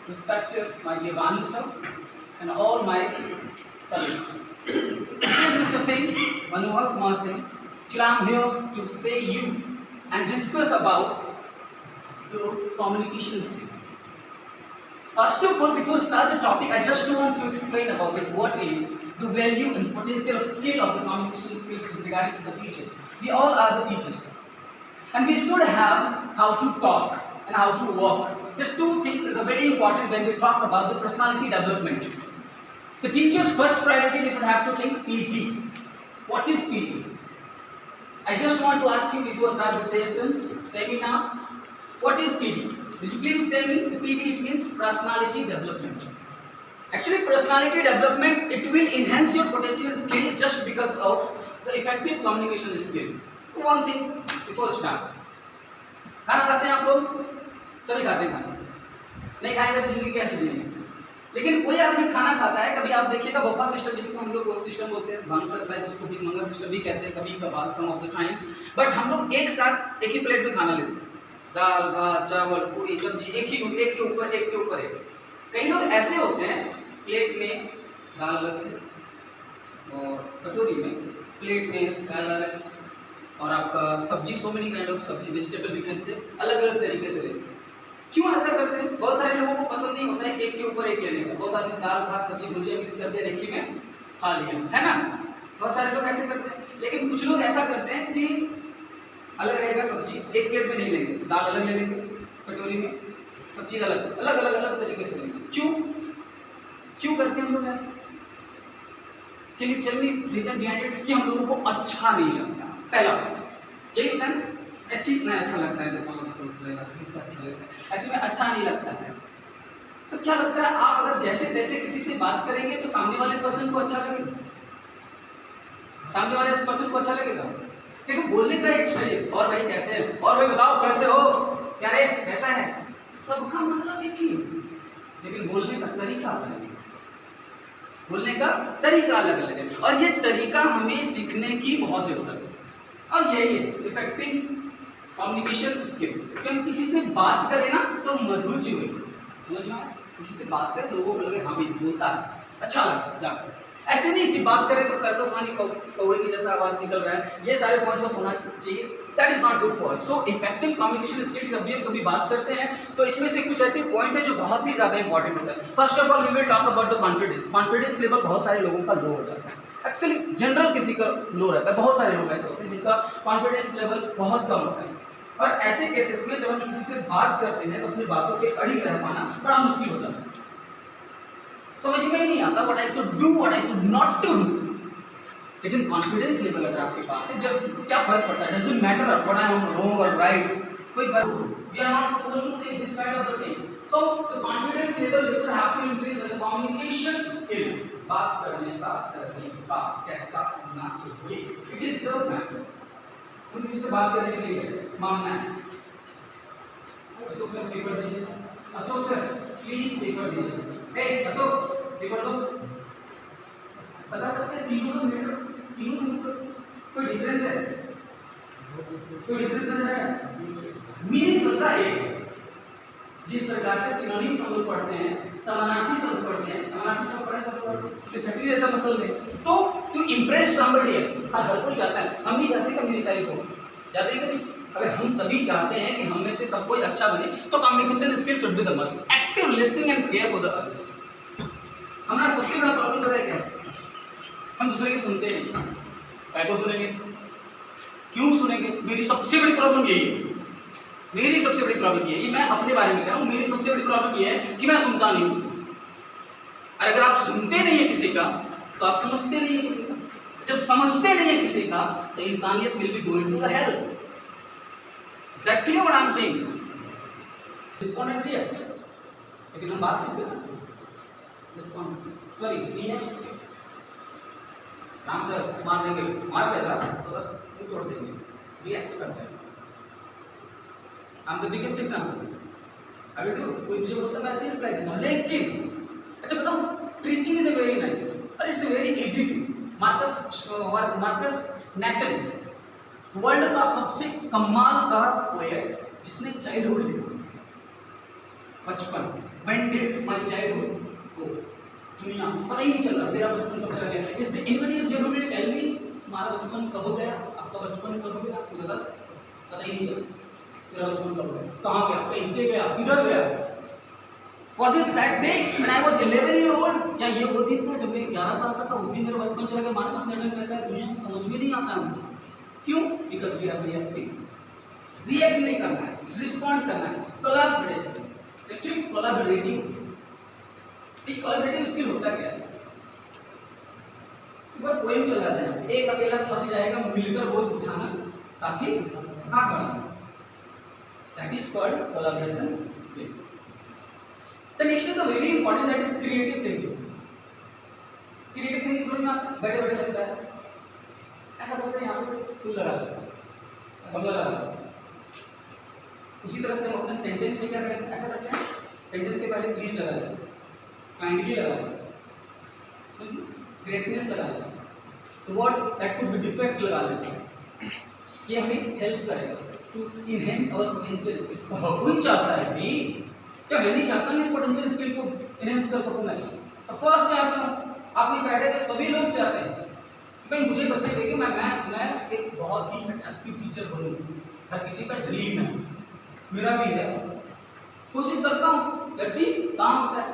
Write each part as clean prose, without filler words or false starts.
respected my dear Vanu sir, and all my colleagues. This is Mr. Singh, Manohar Kumar Singh. Today I am here to say you and discuss about the communication skill. First of all, before start the topic, I just want to explain about it. What is the value and potential of skill of the communication skill which is regarding to the teachers. We all are the teachers, and we should have how to talk and how to walk. The two things is very important when we talk about the personality development. The teacher's first priority, we should have to think PT. What is PT? I just want to ask you before start the seminar, what is PT? Will you please tell me? The PT, it means personality development. Actually, personality development, it will enhance your potential skill just because of the effective communication skill. So one thing before start. खाना खाते हैं आप लोग? सभी खाते हैं खाना. नहीं खाएंगे तो जिंदगी कैसे जिएंगे? लेकिन कोई आदमी खाना खाता है, कभी आप देखिएगा बप्पा सिस्टम, जिसको हम लोग सिस्टम बोलते हैं, भानु सर शायद उसको भी मंगल सिस्टम भी कहते हैं कभी कभार, सम ऑफ द टाइम. बट हम लोग एक साथ एक ही प्लेट में खाना लेते हैं. दाल भात चावल पूरी सब्जी एक के ऊपर एक. कई लोग ऐसे होते हैं, प्लेट में दाल अलग से और कटोरी में प्लेट में सैलड और आपका सब्जी, सो मेनी काइंड ऑफ सब्जी, वेजिटेबल वी कैन से अलग अलग तरीके से लेते हैं. क्यों ऐसा करते हैं? बहुत सारे लोगों को पसंद नहीं होता है एक के ऊपर एक लेने का. बहुत आदमी दाल भात सब्जी भुजिया मिक्स करके एक ही में खा लिया, है ना? बहुत सारे लोग ऐसे करते हैं. लेकिन कुछ लोग ऐसा करते हैं कि अलग रहेगा सब्जी, एक प्लेट में नहीं लेंगे, दाल अलग ले लेंगे, कटोरी में सब चीज़ अलग अलग तरीके से लेंगे. क्यों करते हैं हम लोग ऐसा? Can you tell me reason behind it? कि हम लोगों को अच्छा नहीं लगता. पहला यही होता है, अच्छा लगता है, देखो सोच लेगा ऐसा अच्छा लगता है, ऐसे में अच्छा नहीं लगता है. तो क्या लगता है, आप अगर जैसे तैसे किसी से बात करेंगे तो सामने वाले पर्सन को अच्छा लगेगा? सामने वाले पर्सन को अच्छा लगेगा? देखो बोलने का एक शरीर, और भाई कैसे है, और भाई बताओ कैसे हो, क्या रे कैसा है, सबका मतलब एक ही, लेकिन बोलने का तरीका अलग है. बोलने का तरीका अलग अलग है, और ये तरीका हमें सीखने की बहुत जरूरत है. और यही है इफेक्टिव कम्युनिकेशन स्किल. कि हम किसी से बात करें ना तो मधुर जीवन, समझ में आया? किसी से बात करें लोगों को लगे हाँ भाई बोलता है, अच्छा लगता है जाकर. ऐसे नहीं कि बात करें तो कर्कशवाणी कौवे की जैसा आवाज निकल रहा है. ये सारे पॉइंट्स ऑफ होना चाहिए. That is not good for us. So effective communication skill जब भी हम कभी बात करते हैं तो इसमें से कुछ ऐसे पॉइंट है जो बहुत ही ज्यादा इंपॉर्टेंट होता है. First of all we will talk about the confidence. Confidence level बहुत सारे लोगों का लो हो जाता है. एक्चुअली जनरल किसी का लो रहता है, बहुत सारे लोग ऐसे होते हैं जिनका कॉन्फिडेंस लेवल बहुत कम होता है. और ऐसे केसेस में जब हम किसी से बात करते हैं तो अपनी बातों के अड़ी रह पाना बड़ा मुश्किल होता है. समझ में ही नहीं आता what I should do, what I should not to do. लेकिन कॉन्फिडेंस लेवल अगर आपके पास है, जब क्या फर्क पड़ता है, doesn't matter what I am wrong और राइट, कोई फर्क. We are not supposed to take this kind of the things. So the confidence level we should have to increase the communication skill. बात करने का तरीका कैसा होना चाहिए, इट इज द मैटर. तो किसी से बात करने के लिए मांगना है, अशोक सर पेपर दीजिए, अशोक सर प्लीज पेपर दीजिए, हे अशोक पेपर दो. बता सकते हैं तीनों का कोई डिफरेंस है? कोई डिफरेंस नजर आया? मीनिंग सबका एक है. जिस प्रकार से सिनोनिम्स हम लोग पढ़ते हैं, समानार्थी शब्द पढ़ते हैं, समानार्थी शब्द पढ़े सब लोग छठी जैसा मसल ले तो टू इम्प्रेस समबडी एल्स. हाँ हर कोई चाहता है, हम भी चाहते हैं कि मेरी तारीफ हो, चाहते हैं कि अगर हम सभी चाहते हैं कि हम में से सब कोई अच्छा बने तो communication skill should be the must. Active listening and care for the others. हमारा सबसे बड़ा प्रॉब्लम पता है क्या? हम दूसरे की सुनते नहीं. काय को सुनेंगे, क्यों सुनेंगे? मेरी सबसे बड़ी प्रॉब्लम यही है. मेरी सबसे बड़ी प्रॉब्लम ये है, मैं अपने बारे में कह रहा हूँ, मेरी सबसे बड़ी प्रॉब्लम ये है कि मैं सुनता नहीं हूँ. और अगर आप सुनते नहीं है किसी का तो आप समझते नहीं है किसी का. जब समझते नहीं है किसी का तो इंसानियत will be going to the hell. Is that clear what I am saying? Respond and react. लेकिन हम बात किसके ना रिस्पोंड सॉरी नहीं है. राम सर मार देंगे, मार देगा तो तोड़ देंगे, रिएक्ट करते हैं. I am the biggest example. अभी तो कोई मुझे बोलता है ऐसे ही रिप्लाई देना. लेकिन अच्छा बताओ, preaching is a very nice और it's very easy to. Marcus नेटल वर्ल्ड का सबसे कमाल का पोएट जिसने चाइल्डहुड लिखा, बचपन When did my childhood go? दुनिया पता ही नहीं चल रहा तेरा बचपन कब चला गया. Is the anybody is able to tell me हमारा बचपन कब हो गया, आपका बचपन कब हो गया, आपको बता सकते? पता ही नहीं चला तेरा बचपन कब हो गया, कहाँ गया, कैसे गया, किधर गया. Was it that day when I was 11 year old? या ये वो दिन था जब मैं 11 साल का था, उस दिन मेरा बचपन चला गया. हमारे पास नेटवर्क रहता है, दुनिया में समझ में नहीं आता है. क्यों? Because we are reacting. React नहीं करना है, रिस्पॉन्ड करना है. कोलैबोरेशन, एक्चुअली कोलैबोरेटिंग, एक कोलैबोरेटिव स्किल होता क्या है? बट पोएम चल जाता है, एक अकेला थक जाएगा, मिलकर बोझ उठाना, साथी हाथ बढ़ाना. That is called collaboration skill. The next is the very important, that is creative thinking. Creative thinking समझ में आता है? बैठे बैठे लगता है ऐसा बोलते हैं, यहाँ पे फूल लगा देता है, गमला लगा देता है. उसी तरह से हम अपने सेंटेंस में क्या करेंगे, ऐसा करते हैं, सेंटेंस के पहले प्लीज लगा देते हैं, काइंडली लगा देते हैं, ग्रेटनेस लगा देते हैं, words that could be defect लगा देते हैं. ये हमें हेल्प करेगा to enhance our potential skill. कोई चाहता है भी, क्या मैं नहीं चाहता मैं पोटेंशियल स्किल को इनहेंस कर सकूं? मैं ऑफ कोर्स चाहता हूं. आपने बैठे के सभी लोग चाहते हैं भाई मुझे बच्चे देखे, मैं एक बहुत ही अट्रैक्टिव टीचर बनूं. हर किसी का ड्रीम है, मेरा भी है, कोशिश करता हूँ. लेट्स सी कहाँ होता है.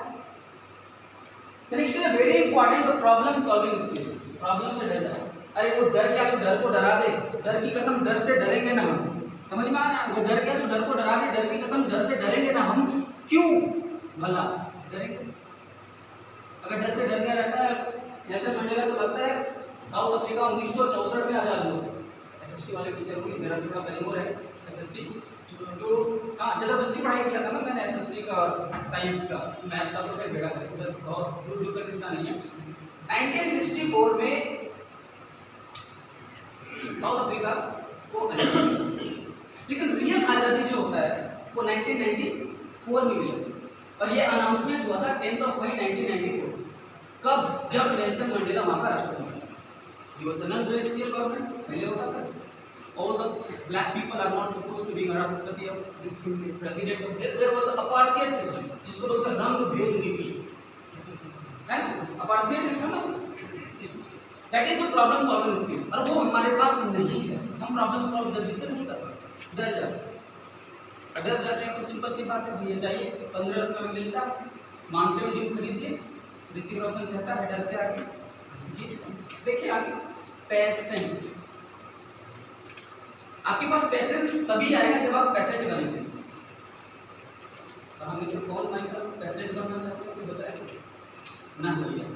Next is very important, the problem solving skill. Problem से डर जाए. अरे वो डर क्या, तो डर को डरा दे. डर की कसम, डर से डरेंगे ना हम. समझ में आ रहा है? वो डर क्या, जो डर को डरा दे. डर की कसम, डर से डरेंगे ना हम. क्यों भला डरेंगे? अगर डर से डर गया रहता है नेल्सन मंडेला तो लगता है साउथ अफ्रीका 1964 में आजाद हुआ. एसएसटी वाले टीचर को मेरा थोड़ा करीब है एसएसटी, तो हाँ जबरदस्ती पढ़ाई किया था ना मैंने एसएसटी का, साइंस का, मैथ का, तो फिर बेड़ा कर बहुत दूर दूर तक इसका नहीं है. 1964 में साउथ अफ्रीका को आजादी, लेकिन रियल आज़ादी जो होता है वो 1994 में मिली. और ये अनाउंसमेंट हुआ था 10 मई 1994. कब? जब नेल्सन मंडेला वहाँ का राष्ट्रपति. He was the non-presidential government. पहले होता था. All the black people are not supposed to be राष्ट्रपति of this president. There was a apartheid system, जिसको लोग रंग भेद नीति है ना, apartheid है ना. That is the problem solving skill. और वो हमारे पास नहीं है. हम प्रॉब्लम सॉल्व जल्दी से नहीं कर पाते, डर जाते. डर जाते हैं तो सिंपल सी बात है, ये चाहिए 15 रुपये में मिलता, माउंटेन ड्यू खरीदिए. ऋतिक रोशन कहता है डर के आगे जी. देखिए आगे पेशेंस. आपके पास पेशेंस तभी आएगा जब आप पेशेंट बनेंगे. तो हम इसे कौन माइकल पेशेंट बनना चाहते हैं, बताएं ना भैया.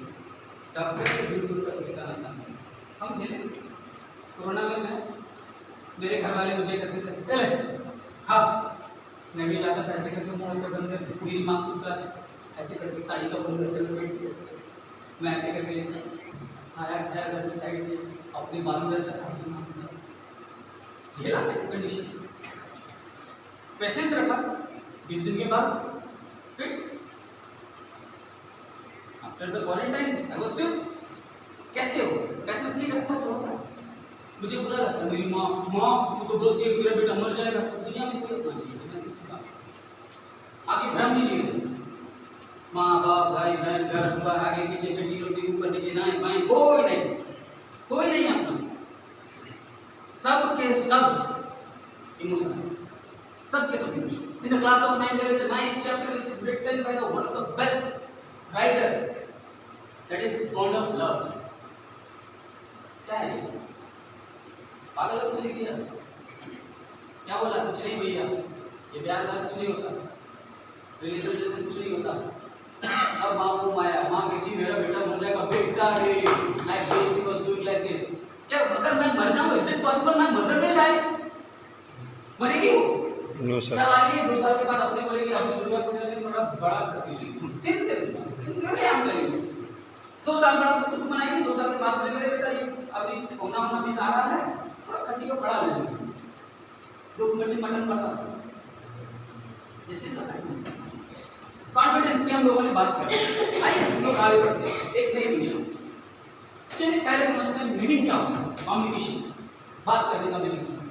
डॉक्टर से दूर दूर तक उसका आता है. हम झेले. कोरोना में मेरे घर वाले मुझे कहते थे खा, मैं भी लाता था ऐसे करके मुँह से बंद करके, मेरी माँ खुद का ऐसे करके साड़ी का बंद करके बैठ गया, मैं ऐसे करके लेता आया वैसे साइड में अपने मालूम रहता था. झेला कंडीशन, पेशेंस रखा. 20 दिन के बाद फिर after the quarantine I was fit. कैसे हो? पेशेंस नहीं रखता तो होता. मुझे बुरा लगता है, मेरी माँ तू तो बोलती है मेरा बेटा मर जाएगा. दुनिया में कोई उतना नहीं है, आपकी भ्रम नहीं जी. माँ बाप भाई बहन घर बार आगे पीछे बेटी रोटी ऊपर नीचे दाएं बाएं कोई नहीं अपना. सब के सब इमोशन, सब के सब emotion. In the class of 9 there is a nice chapter which is written by one of the best writer, that is Bond of Love. क्या है पागल तो लिख दिया. क्या बोला? कुछ नहीं भैया, ये प्यार का कुछ नहीं होता, रिलेशनशिप से कुछ नहीं होता. अब माँ को माया, माँ कहती मेरा बेटा मर जाएगा. बेटा रे like this he was doing like this. क्या अगर मैं मर जाऊँ, इज इट पॉसिबल? मैं मदर में लाइक मरेगी वो? No sir. सवाल ये 2 साल के बाद अपने बोलेगी अपनी दुर्गा पूजा में थोड़ा बड़ा खसीली सिंपल हम करेंगे. 2 साल बड़ा दुख मनाएंगे, 2 साल के बाद बोलेंगे बेटा ये अभी होना भी आ रहा है, थोड़ा खसी को बड़ा ले लेंगे. 2 मिनट मटन पड़ता. This is the business. Confidence की हम लोगों ने बात करी. आइए हम लोग आगे बढ़ते हैं एक नई दुनिया. चलिए पहले समझते हैं मीनिंग क्या होता है. कम्युनिकेशन बात करने का मीनिंग समझते हैं.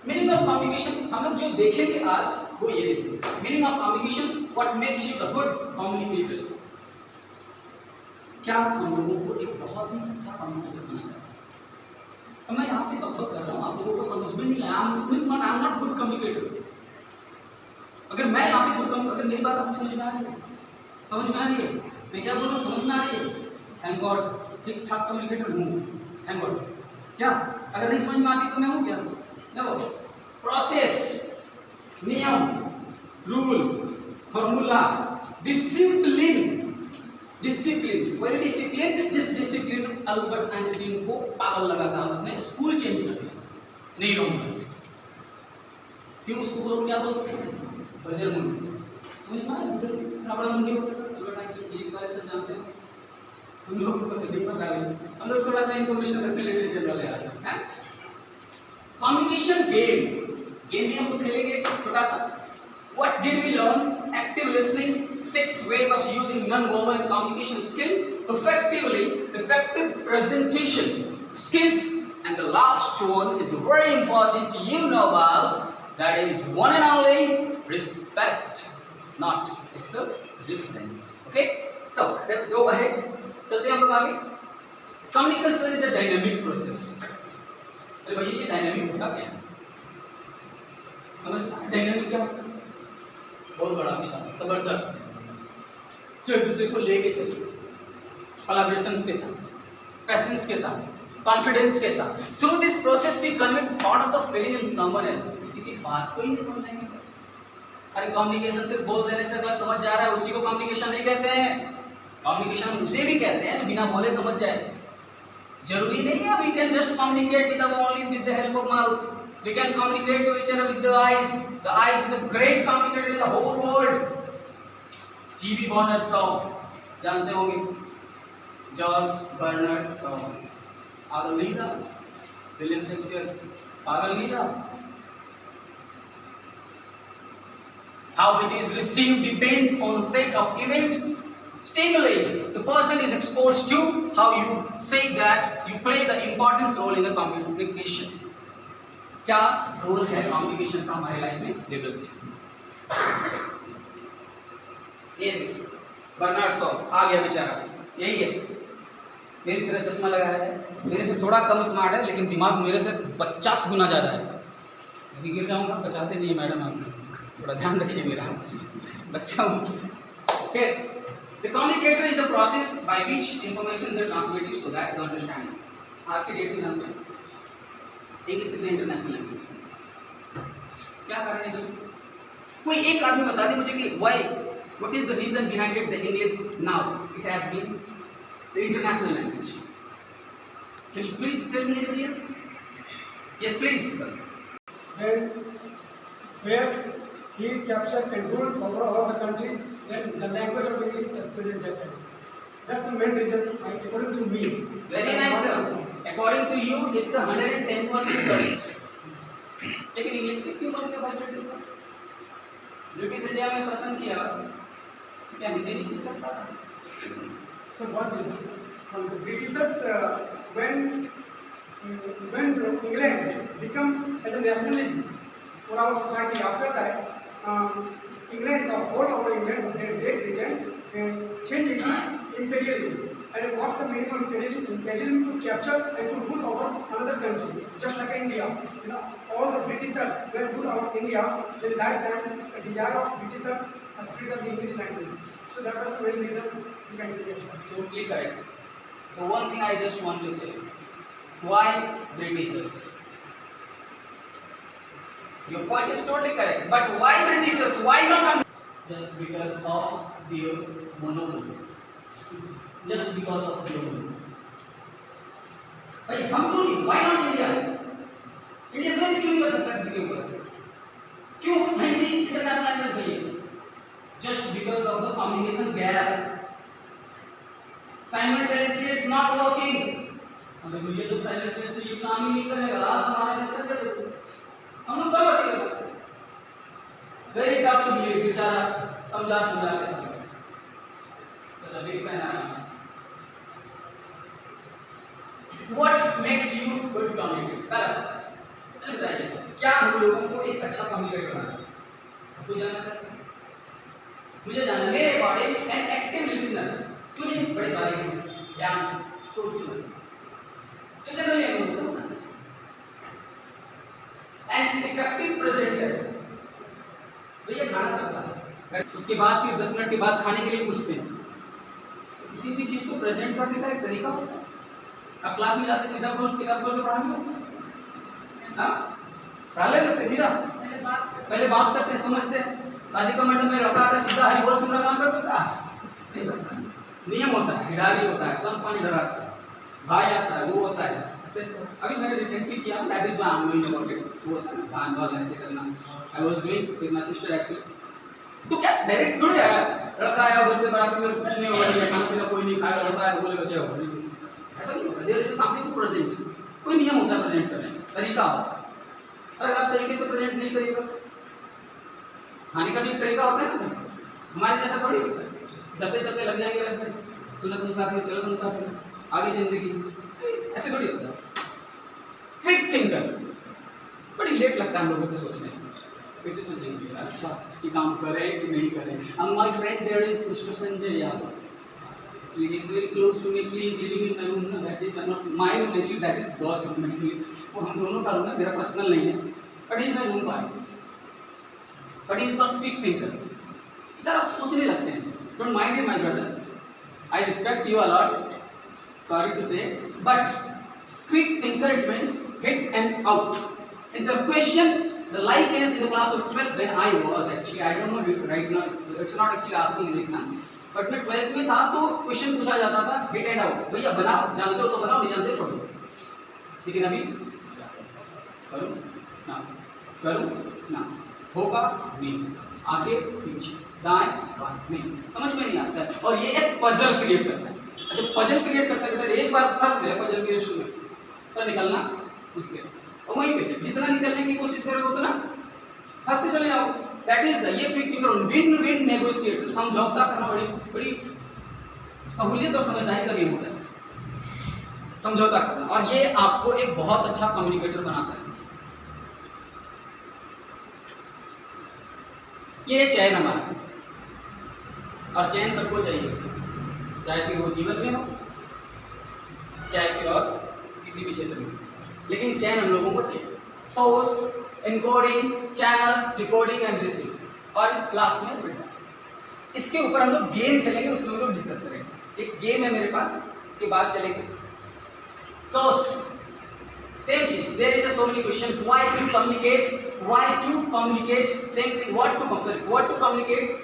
मीनिंग ऑफ कम्युनिकेशन हम लोग जो देखेंगे आज वो ये देखिए meaning of communication, what makes you the good communicator. क्या हम लोगों को एक बहुत ही अच्छा कम्युनिकेटर बनाता है। तो मैं यहाँ पे बकबक कर रहा हूँ, आप लोगों को समझ में नहीं आया, I am not good communicator. अगर मैं यहाँ पे गुड अगर मेरी बात आपको समझ में आ रही है, समझ में आ रही है, मैं क्या बोल रहा हूँ समझ में आ रही है, थैंक गॉड ठीक ठाक कम्युनिकेटर हूँ, थैंक गॉड। क्या अगर नहीं समझ में आती तो मैं हूँ क्या? देखो प्रोसेस, नियम, रूल, फॉर्मूला, डिसिप्लिन, डिसिप्लिन, वही डिसिप्लिन जिस डिसिप्लिन अल्बर्ट आइंस्टीन को पागल लगा था, उसने स्कूल चेंज कर दिया, नहीं रहूंगा। क्यों उसको लोग क्या बोलते हैं? बजर मुंडी। मुझे मालूम बड़ा मुंडी होता है, अल्बर्ट आइंस्टीन इस बारे से जानते हैं हम लोग को तो नहीं पता है, हम लोग थोड़ा सा इंफॉर्मेशन रखते लिटरेचर वाले आते हैं। कम्युनिकेशन गेम भी हम लोग खेलेंगे छोटा सा। What did we learn? Active listening, 6 ways of using non-verbal communication skill effectively, effective presentation skills, and the last one is very important you know about, that is one and only respect, not it's a difference. Okay, so let's go ahead. चलते हैं हम लोग आगे। Communication is a dynamic process. अरे भैया ये dynamic होता क्या है? समझ डायनामिक क्या होता है? बहुत बड़ा विषय, जबरदस्त, जो एक दूसरे को लेके चलिए, कोलैबोरेशंस के साथ, पैशंस के साथ, कॉन्फिडेंस के साथ। Through this process we convey part of the feeling in someone else. किसी की बात को ही नहीं समझेंगे। अरे कम्युनिकेशन सिर्फ बोल देने से अगला समझ जा रहा है उसी को कम्युनिकेशन नहीं कहते हैं। कम्युनिकेशन हम उसे भी कहते हैं बिना बोले समझ जाए। जरूरी नहीं है we can just communicate with only with the help of mouth. We can communicate to each other with the eyes. The eyes is a great communicator in the whole world. G.B. Bernard Shaw, जानते होंगे, George Bernard Shaw, पागल नहीं था, William Shakespeare पागल नहीं था। How it is received depends on the set of event stimuli the person is exposed to. How you say that you play the important role in the communication. क्या role है communication का हमारे life में? Level से ये देखिए Bernard Shaw आ गया बेचारा, यही है, मेरी तरह चश्मा लगाया है, मेरे से थोड़ा कम स्मार्ट है लेकिन दिमाग मेरे से 50 गुना ज़्यादा है। अभी गिर जाऊंगा, बचाते नहीं है मैडम, आप थोड़ा ध्यान रखिए, मेरा बच्चा हूँ। फिर the communicator is a process by which information is transmitted so that the understanding. आज के डेट में जानते हैं इंग्लिश इज इंटरनेशनल लैंग्वेज। क्या कारण है? कोई एक आदमी बता दे मुझे कि why, what is the reason behind it the English now it has been the international language. Can you please tell me anybody else? Yes please. Then where he captured control over the country, then the language of English is spread that. That's the main reason, according to me. Very nice sir. According to you, it's 110% correct. लेकिन English से क्यों बनते भाई British? British India में शासन किया, क्या हिंदी नहीं सीख सकता था? So what is from the Britishers when England become as a nationalism for our society, after that England, the whole of England, Great Britain changed into imperialism. And what's the meaning of imperialism? Imperialism to capture and to rule over another country, just like India. You know, all the Britishers were rule over India. Then that time, the desire of Britishers has spread the English language. So that was the main reason you can say it. Totally correct. The one thing I just want to say, why Britishers? Your point is totally correct. But why Britishers? Why not? Just because of their monopoly. Just because of their monopoly. भाई हम क्यों नहीं? Why not India? India क्यों नहीं कर सकता किसी के ऊपर? क्यों हिंदी इंटरनेशनल लैंग्वेज नहीं है? Just because of the communication gap. Simultaneously it's not working. अगर मुझे तो simultaneously ये काम ही नहीं करेगा, हमारा बिजनेस कैसे? हम लोग कर पाएंगे? Very tough to believe, बेचारा समझा के such a big fan I am. What makes you good communicator? बताइए क्या हम लोगों को एक अच्छा कम्युनिकेटर बनाना है? आपको जानना चाहते हैं, मुझे जानना, मेरे अकॉर्डिंग एन एक्टिव लिसनर, सुनिए बड़ी बारीकी से, ध्यान से, सोच समझ, तो जनरली हम लोग समझना एन इफेक्टिव प्रेजेंटर, तो ये खाना सकता है, उसके बाद फिर 10 मिनट के बाद खाने के लिए पूछते हैं। किसी भी चीज को प्रेजेंट करने का एक तरीका होता है। अब क्लास में जाते सीधा बोल किताब खोल के पढ़ाएंगे, हाँ पढ़ा लेते सीधा, पहले बात करते हैं, समझते हैं। शादी का मंडप में लड़का आता है, सीधा हरी बोल सुन काम कर देता नहीं करता, नियम होता है, हिडारी होता है, सब पानी डराता है, भाई आता है, वो होता है ऐसे। अभी मैंने रिसेंटली किया, that is why I am going about it, वो होता है भान वाला ऐसे करना, I was doing with my sister actually. तो क्या डायरेक्ट थोड़ी आया, लड़का आया घर से बड़ा के मेरे कुछ नहीं होगा, ये खाना पीना कोई नहीं खाएगा, लड़का आया बोले बच्चे हो, ऐसा नहीं होता। There is something to present, कोई नियम होता है प्रेजेंट करने का, तरीका होता है। अगर आप तरीके से प्रेजेंट नहीं करिएगा, खाने का भी एक तरीका होता है ना, हमारे जैसा थोड़ी होता है चलते चलते लग जाएंगे रास्ते, सुनत मुसाफिर चलत मुसाफिर, आगे जिंदगी, ऐसे थोड़ी होता है। क्विक थिंकर, बड़ी लेट लगता है हम लोगों को सोचने में, कैसे सोचेंगे अच्छा ये काम करें कि नहीं करें। And my friend there is Mr. Sanjay Yadav. He is very close to me. Actually, he is living in my room. That is not my room. Actually, that is God's room. Actually, वो हम दोनों का room है, मेरा personal नहीं है. But he is my room boy. But he is not quick thinker. इधर सोचने लगते हैं. Don't mind him, my brother. I respect you a lot. Sorry to say, but quick thinker it means hit and out. In the question. The like is in the class of 12th when I was actually, I don't know right now, it's not actually asking in the exam, but मैं 12th में था तो question पूछा जाता था hit and out, भैया बनाओ, जानते हो तो बनाओ, नहीं जानते हो छोड़ो। लेकिन अभी करूँ ना, करूँ ना, होगा नहीं, आगे पीछे दाएं बाएं नहीं, समझ में नहीं आता है। और ये एक पजल क्रिएट करता है। अच्छा पजल क्रिएट करते करते एक बार फंस गए पजल क्रिएशन में तो निकलना मुश्किल, और वहीं पे जितना निकलने की कोशिश करोगे उतना फंसते चले जाओ। दैट इज द ये quick thinker, win win negotiate, समझौता करना बड़ी बड़ी सहूलियत और समझदारी का गेम होता है समझौता करना, और ये आपको एक बहुत अच्छा कम्युनिकेटर बनाता है। ये चैन हमारा, और चैन सबको चाहिए, चाहे फिर वो जीवन में हो चाहे फिर और किसी भी क्षेत्र में, लेकिन चैन हम लोगों को चाहिए। Source, encoding, channel, decoding and receive, और लास्ट में फिल्टर। इसके ऊपर हम लोग गेम खेलेंगे, उसमें हम लोग डिस्कस करेंगे। एक गेम है मेरे पास, इसके बाद चलेंगे सोर्स, सेम चीज, there is so many question, why to communicate, same thing, what to communicate,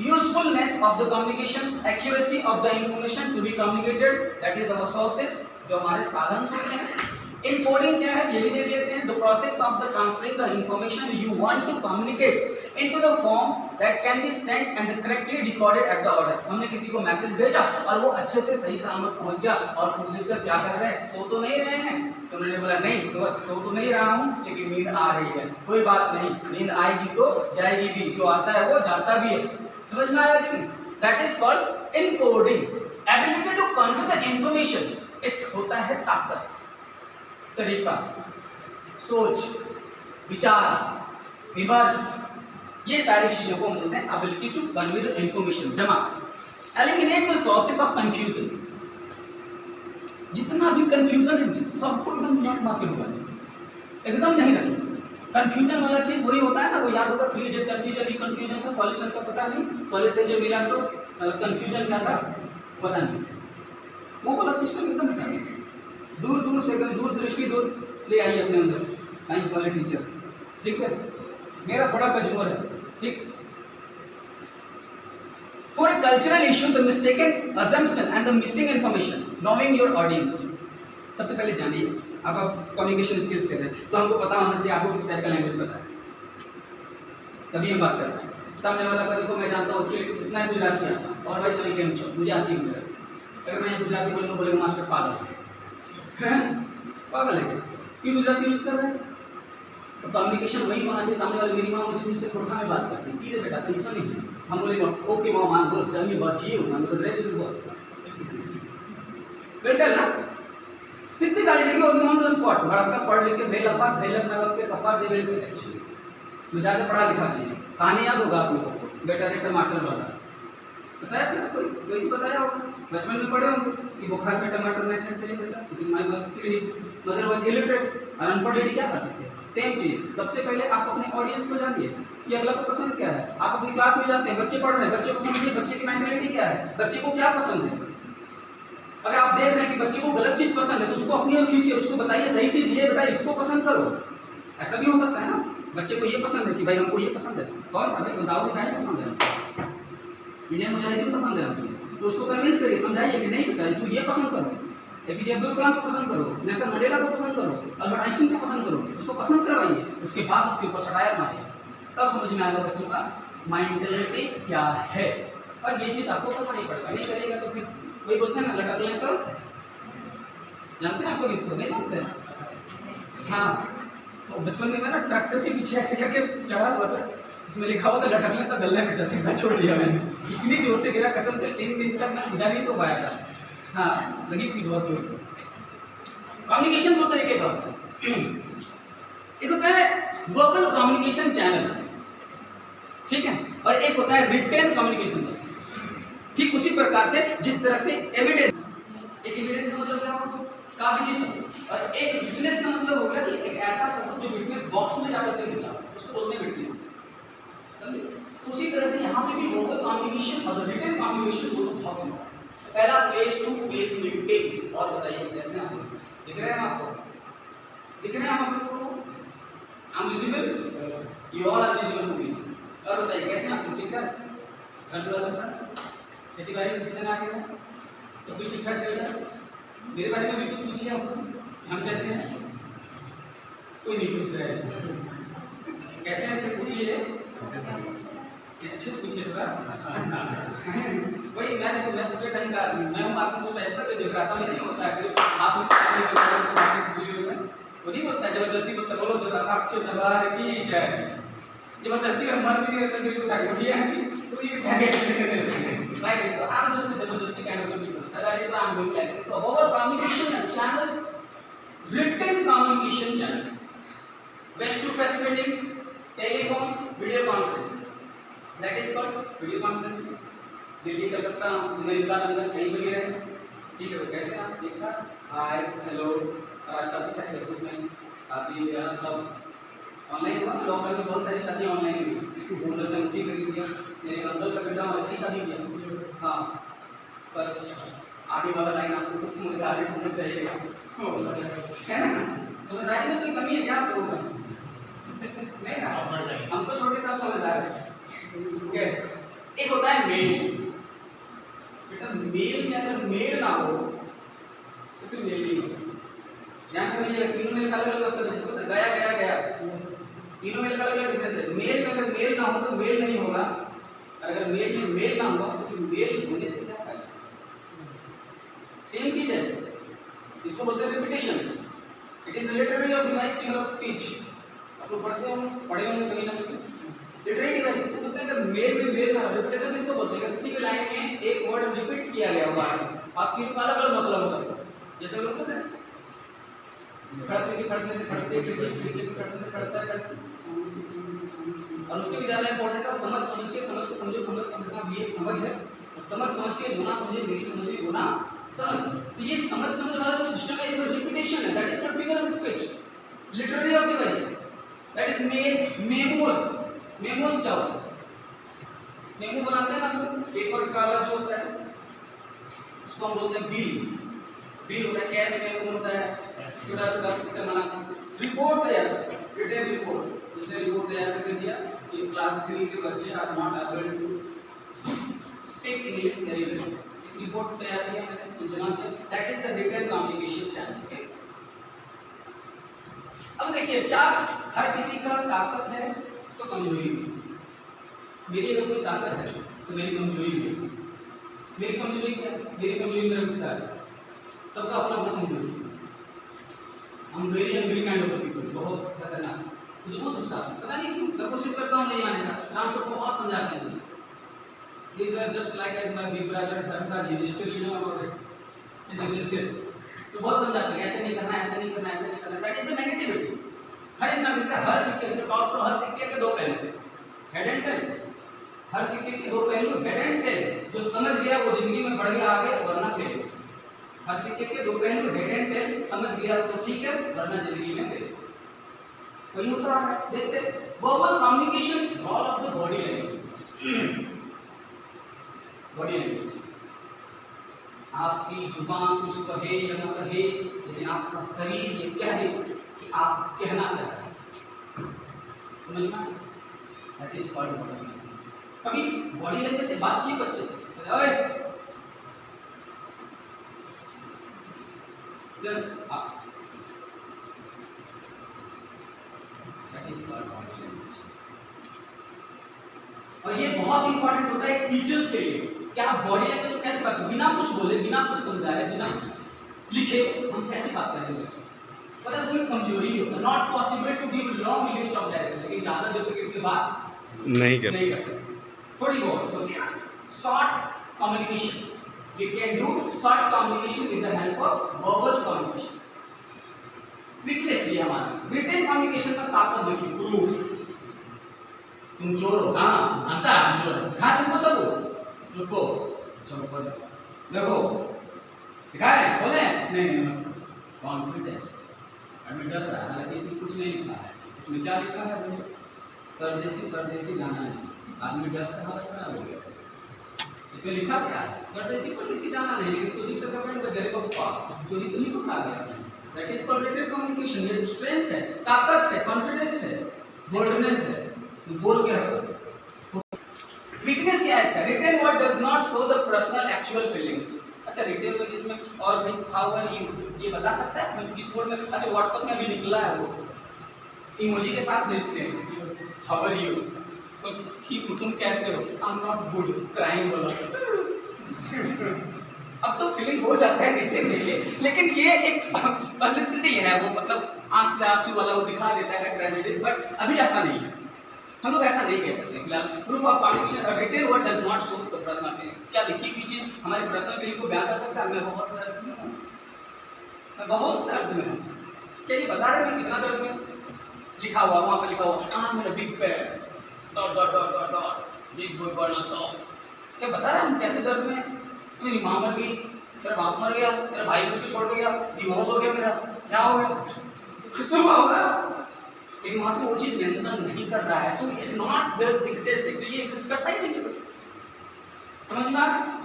usefulness of the communication, accuracy of the information to be communicated, that is our sources, जो हमारे साधन होते हैं। इनकोडिंग क्या है ये भी देख लेते हैं, the process of the transferring the information you want to communicate into the form that can be sent and correctly decoded at the order। हमने किसी को मैसेज भेजा और वो अच्छे से सही सलामत पहुंच गया, और प्रोड्यूसर क्या कर रहे हैं, सो तो नहीं रहे हैं, तो उन्होंने बोला नहीं तो सो तो नहीं रहा हूँ लेकिन नींद आ रही है, कोई बात नहीं, नींद आएगी तो जाएगी भी, जो आता है वो जाता भी है। समझ में आया कि नहीं? That is called encoding, ability to convey the information. एक होता है ताकत, तरीका, सोच, विचार, विमर्श, ये सारी चीजों को हम बोलते हैं ability to convey the information. जमा, eliminate the sources of confusion. जितना भी कंफ्यूजन है सबको एकदम दिमाग में होगा, एकदम नहीं रखें। कंफ्यूजन वाला चीज वही होता है ना, वो याद होगा 3 डेज कंफ्यूजन, ही कंफ्यूजन था, सॉल्यूशन का पता नहीं, सॉल्यूशन जो मिला तो कंफ्यूजन क्या था पता नहीं, वो वाला सिस्टम एकदम हटा दिया। दूर दूर से एकदम दूर दृष्टि दूर ले आइए अपने अंदर, साइंस वाले टीचर, ठीक है, मेरा थोड़ा कजमोर है, ठीक। For a cultural issue the mistaken assumption and the missing information, knowing your audience। सबसे पहले जानिए, अब आप कम्युनिकेशन स्किल्स कहते हैं तो हमको पता होना चाहिए आपको किस टाइप का लैंग्वेज पता है, तभी हम बात करते हैं। सामने वाला का देखो मैं जानता हूँ कि इतना गुजराती आता और भाई तो केम छो मुझे आती है गुजराती, अगर मैं गुजराती बोलूँ बोले मास्टर पागल है, पागल है क्यों गुजराती यूज कर रहे हैं? तो कम्युनिकेशन वही होना चाहिए, सामने वाले मेरी माँ मुझे जिनसे थोड़ा में बात करती है, धीरे बेटा तो ऐसा नहीं है, हम बोलेंगे ओके माँ मान बोल जल्दी बात ये होगा मतलब रेडी बॉस बेटर ना सिद्धि गाली देगी ऑन द स्पॉट, बड़ा पढ़ लिख के भेलक ना के कपार दे बेल एक्चुअली मैं ज़्यादा पढ़ा लिखा नहीं है, कहानी याद होगा आप लोगों को, बेटा रे टमाटर वाला, बताया क्या कोई बताया होगा, बचपन में पढ़े होंगे कि बुखार में टमाटर नहीं खाना चाहिए बेटा, लेकिन माय मदर वाज इलिटरेट, और अनपढ़ लेडी क्या कर सकते हैं। सेम चीज़, सबसे पहले आप अपने ऑडियंस को जानिए कि अगला को पसंद क्या है। आप अपनी क्लास में जाते हैं, बच्चे पढ़ रहे हैं, बच्चे को समझिए बच्चे की मेंटालिटी क्या है, बच्चे को क्या पसंद है। अगर आप देख रहे हैं कि बच्चे को गलत चीज़ पसंद है तो उसको अपनी ओर खींचिए, उसको बताइए सही चीज़ ये बेटा इसको पसंद करो। ऐसा भी हो सकता है ना, बच्चे को ये पसंद है कि भाई हमको ये पसंद है, कौन सा भाई बताओ कि नहीं पसंद है, इंडियन मुजाहिदीन पसंद है हमको, तो उसको कन्विंस करिए, समझाइए कि नहीं बेटा तू ये पसंद करो, एपीजे अब्दुल कलाम को पसंद करो, नेल्सन मंडेला को पसंद करो, अल्बर्ट आइंस्टीन को पसंद करो, उसको पसंद करवाइए, उसके बाद उसके ऊपर सटायर मारिए, तब समझ में आएगा बच्चों का माइंडलिटी क्या है। और ये चीज़ आपको पता नहीं पड़ेगा, नहीं करेगा तो फिर कोई बोलते हैं ना लटक लें, तो जानते हैं आप लोग इसको, नहीं जानते हैं। हाँ, तो बचपन में मैं ना ट्रैक्टर के पीछे ऐसे करके चढ़ा हुआ था, इसमें लिखा हुआ था लटक लें तो गले में सीधा छोड़ दिया मैंने, इतनी जोर से गिरा कसम से 3 दिन तक मैं सीधा नहीं सो पाया था। हाँ, लगी थी बहुत जोर। कम्युनिकेशन 2 तरीके का होता है, एक होता है वर्बल कम्युनिकेशन चैनल, ठीक है, और एक होता है रिटन कम्युनिकेशन। ठीक उसी प्रकार से जिस तरह से एविडेंस, एक एविडेंस का मतलब क्या होगा, कागजी सबूत, और एक विटनेस का मतलब हो गया कि एक ऐसा सबूत जो विटनेस बॉक्स में जाकर के निकला, उसको बोलते हैं विटनेस। उसी तरह से यहाँ पे भी वर्बल कम्युनिकेशन और रिटन कम्युनिकेशन दोनों भाग में। पहला फेस टू फेस मीटिंग, और बताइए कैसे आप दिख रहे हैं, आपको दिख रहे हैं आप लोगों को, I am visible, you all are visible to me, और बताइए कैसे आपको ठीक है, घर वाला सर खेती बाड़ी का सीजन आ गया है, सब कुछ ठीक ठाक चल रहा है, मेरे बारे में भी कुछ पूछिए आपको, हम कैसे हैं, कोई नहीं पूछ रहा है, कैसे हैं से पूछिए, अच्छे से पूछिए थोड़ा। वही मैं देखो, मैं दूसरे टाइम का आदमी, मैं आपको कुछ टाइम तक जगराता में नहीं होता है, आप वो नहीं बोलता है जबरदस्ती बोलता, बोलो तो साक्षी दरबार की जय, जबरदस्ती का मन भी नहीं रहता, फिर उठा के उठिए तो ये जाके like this, I am just जबरदस्ती kind of people, that is I am doing like this. So over communication channels, written communication channel, face to face meeting, telephone, video conference, that is called video conferencing. Delhi, Calcutta, America, London कहीं भी रहे, ठीक है, कैसे आप ठीक ठाक, hi hello, आज काफी है फेसबुक में काफी सब ऑनलाइन हुआ, लॉकडाउन में बहुत सारी शादियाँ ऑनलाइन हुई, उन्होंने सहमति कर दिया, मेरे अंकल का बेटा वैसे ही शादी किया। हाँ, बस आगे वाला लाइन आपको कुछ समझ आगे समझ जाइएगा, है ना, समझदारी में कोई कमी है क्या आप लोगों का, नहीं ना, हम तो छोटे साहब समझदार हैं। एक होता है मेल, बेटा मेल में अगर मेल ना हो तो फिर मेल नहीं होगा। यहाँ से मुझे तीनों मेल का अलग अलग मतलब जैसे गया गया गया, तीनों मेल का अलग अलग डिफरेंस है। मेल में अगर मेल ना हो तो मेल नहीं होगा, अगर मेल में मेल ना होगा तो फिर मेल होने से क्या फायदा। सेम चीज है, इसको बोलते हैं repetition, it is literally of device figure of speech. आप लोग पढ़ते होंगे कहीं ना कहीं, लिटरेरी डिवाइस इसको बोलते हैं। अगर मेल में मेल ना, रिपीटेशन किसको बोलते हैं, किसी भी लाइन में एक वर्ड रिपीट किया गया हुआ है, आपकी अलग अलग मतलब हो सकता है। जैसे लोग कहते हैं खड़क से खड़कने से खड़कते, खड़कने से खड़कता है, खड़क से, और उससे भी ज्यादा इंपॉर्टेंट है समझ समझ के, समझ को समझो, समझ समझना भी एक समझ है, और समझ समझ के गुना समझे, मेरी समझ भी गुना समझ। तो ये समझ समझ वाला जो सिस्टम है इसमें रिपीटेशन है, that is called figure of speech. Literary of device that is memos. Memos क्या होता है, मेमो बनाते हैं ना हम, पेपर का वाला जो होता है उसको हम बोलते हैं बिल। बिल होता है, कैश मेमो होता है, छोटा छोटा पिक्चर बनाते हैं। रिपोर्ट तैयार करते हैं, रिटन रिपोर्ट, जैसे रिपोर्ट तैयार कर दिया कि क्लास 3 के बच्चे are not able to speak English very well, report तैयार किया मैंने, जमा किया, that is the written communication channel. अब देखिए, क्या हर किसी का ताकत है तो कमजोरी भी, मेरी अगर कोई ताकत है तो मेरी कमजोरी भी। मेरी कमजोरी क्या है, मेरी कमजोरी मेरा गुस्सा है, सबका अपना अपना कमजोरी। हम very angry kind of people, बहुत खतरनाक, मुझे बहुत गुस्सा आता है, पता नहीं क्यों, मैं कोशिश करता हूँ नहीं आने का, नाम सबको बहुत समझाते हैं। These are just like as my big brother Dharmraji, still you know about it, is still, तो बहुत समझाते हैं ऐसे नहीं करना, ऐसे नहीं करना, ऐसे नहीं करना, दैट इज द नेगेटिविटी। हर इंसान जैसे हर सिक्के के टॉस को, हर सिक्के के दो पहलू, हेड एंड टेल, हर सिक्के के दो पहलू, हेड एंड टेल। जो समझ गया वो जिंदगी में बढ़ गया आगे, वरना फेल। हर सिक्के के दो पहलू, हेड एंड टेल, समझ गया तो ठीक है, वरना जिंदगी में फेल। वही होता है। देखते verbal communication, role of the body language. Body language, आपकी जुबान कुछ कहे या न कहे, लेकिन आपका शरीर ये कह दे कि आप कहना क्या चाहते हैं। समझना, that is called body language. कभी बॉडी लैंग्वेज से बात की बच्चे से, ओए सर आप, that is called body language. और ये बहुत इंपॉर्टेंट होता है टीचर्स के लिए कि आप बॉडी लैंग्वेज को कैसे बात करें, बिना कुछ बोले, बिना कुछ समझाए, बिना लिखे हम कैसे बात करेंगे बच्चों से। पता है उसमें कमजोरी भी होता है। Not possible to give long list of direction, लेकिन ज्यादा देर तक इसके बात नहीं कर सकते। थोड़ी बहुत होती है short communication, we can do short communication with the help of verbal communication. Weakness ये हमारा रिटन कम्युनिकेशन का ताकत देखिए, प्रूफ। तुम चोर हो, हाँ आता है चोर, दिखा तुमको सब, रुको चौपर देखो, दिखाए बोले नहीं, कॉन्फिडेंस। अभी डर रहा है, हालांकि इसमें कुछ नहीं लिखा है। इसमें क्या लिखा है? परदेसी परदेसी गाना है, आदमी डर से हालत खराब हो गया। इसमें लिखा क्या है? परदेसी परदेसी जाना नहीं, लेकिन कुलदीप से कमेंट बजे को चोरी तो नहीं पकड़ा गया। That is called written communication. ये स्ट्रेंथ है, ताकत है, कॉन्फिडेंस है, बोल्डनेस है, बोल के रखो। वीकनेस क्या है इसका? Written word does not show the personal actual feelings. अच्छा रिटन में चीज में और भाई हाउ आर यू ये बता सकता है मैं किस वर्ड में? अच्छा व्हाट्सएप में भी निकला है वो इमोजी के साथ भेजते हैं, हाउ आर यू, तो ठीक हूँ, तुम कैसे हो? I am not good, crime बोला। अब तो फीलिंग हो जाता है रिटन में ये, लेकिन ये एक पब्लिसिटी है, वो मतलब आंख से आंसू वाला वो दिखा देता है ट्रेजेडी, बट अभी ऐसा नहीं है। हम लोग ऐसा नहीं कह सकते फिलहाल। Proof of communication, a written word does not show the personal feelings. क्या लिखी हुई चीज हमारी पर्सनल फीलिंग को बयान कर सकता है? मैं बहुत दर्द में हूं, मैं बहुत दर्द में हूं। क्या ये बता रहे मैं कितना दर्द में? लिखा हुआ वहां पे, लिखा हुआ I am in a big pen dot dot dot dot dot big boy burner saw. क्या बता रहे हम कैसे दर्द में? मेरी मां मर गई, मेरा बाप मर गया, मेरा भाई मुझे छोड़ गया, डिवोर्स हो गया, मेरा क्या हो गया, कुछ तो होगा, लेकिन वहां पे वो चीज मेंशन नहीं कर रहा है। So it not does exist, तो ये एग्जिस्ट करता ही नहीं है। समझ में आ रहा है?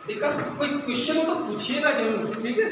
देखकर कोई क्वेश्चन हो तो पूछिएगा जरूर, ठीक है?